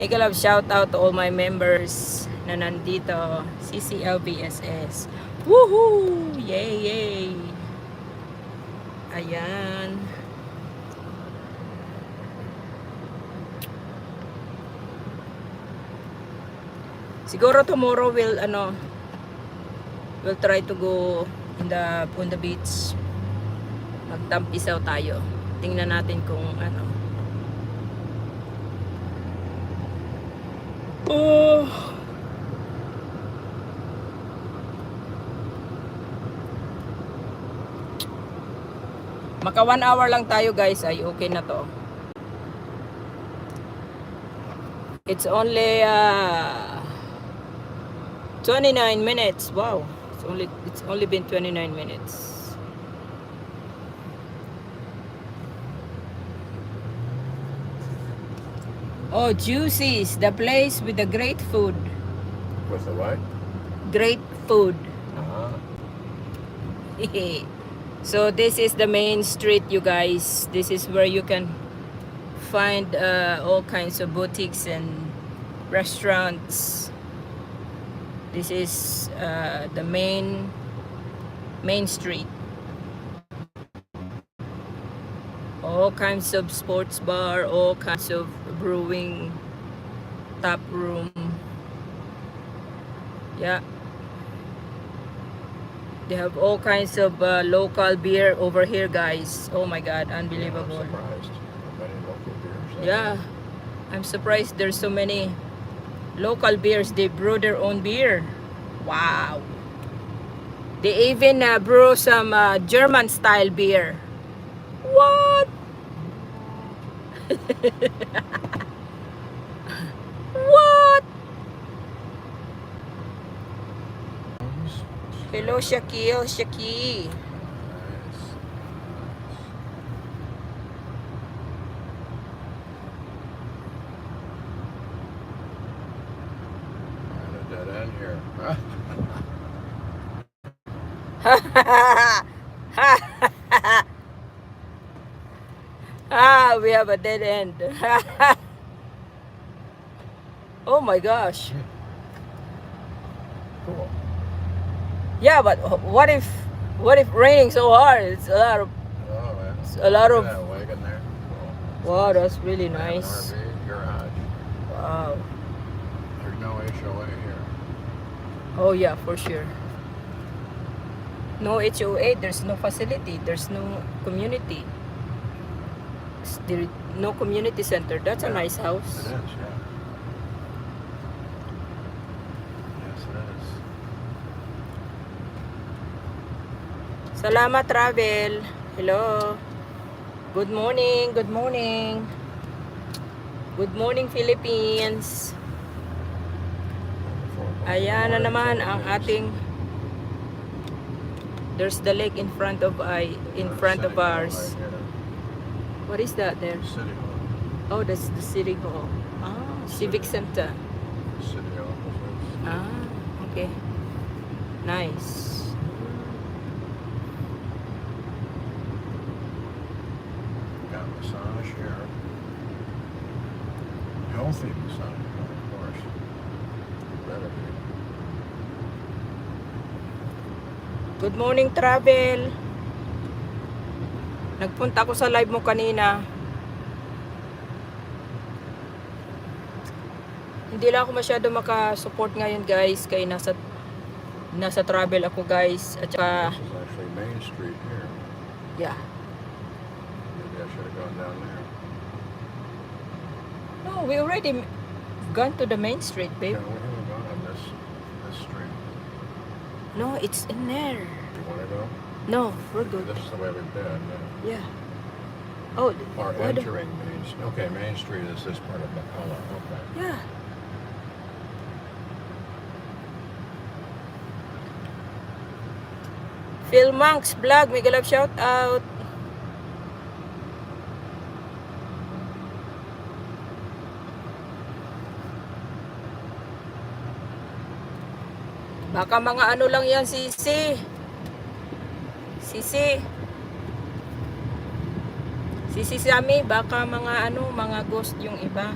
Mega love shout out to all my members na nandito. CCLBSS. Woohoo! Yay, yay! Ayan. Siguro tomorrow we'll try to go on the beach. Magtampisaw tayo. Tingnan natin kung ano. Oh. Maka 1 hour lang tayo guys, ay okay na to. It's only 29 minutes. Wow. It's only been 29 minutes. Oh, Juicy's, the place with the great food. With the what? Great food. Uh-huh. So this is the main street, you guys. This is where you can find all kinds of boutiques and restaurants. This is the main street. All kinds of sports bar, all kinds of brewing, tap room. Yeah. They have all kinds of local beer over here, guys. Oh my God, unbelievable. Yeah, I'm surprised. Many local beers. Yeah, I'm surprised there's so many local beers. They brew their own beer. Wow. They even brew some German style beer. What? What? Hello, Shakil, Shaki. Nice. Nice. Dead end here. We have a dead end. Oh my gosh. Cool. Yeah, but what if raining so hard? It's a lot of Oh, man. a lot of. Yeah, wagon there. Cool. Wow, that's really And nice. RV garage. Wow. There's no HOA here. Oh yeah, for sure. No HOA, there's no facility, there's no community. There no community center. That's a Yeah, nice It house. is, yeah. Yes, it is. Salamat Travel. Hello. Good morning, good morning. Good morning Philippines. Ayan na naman ang ating. There's the lake in front of ours. What is that there? City Hall. Oh, that's the city hall. Ah, civic center. City offices. Ah, okay. Nice. Got massage here. Healthy massage, of course. Better be. Good morning, Travel. Nagpunta ako sa live mo kanina. Hindi lang ako masyado maka-support ngayon, guys. Kaya nasa travel ako, guys. At saka, This is actually Main Street here. yeah. Maybe I should have gone down there. No, we already gone to the main street, babe. Yeah, we haven't gone on this street. No, it's in there. You want to go? No, we're good. This is the way we've been. Yeah. Oh, Or why the- entering Main Street. Okay, Main Street is this part of McCullough. Okay. Yeah. Phil Monks vlog, mega love shout out. Baka mga ano lang yan, Sisi. Sisi. Sisi Sami, baka mga ano, mga ghost yung iba.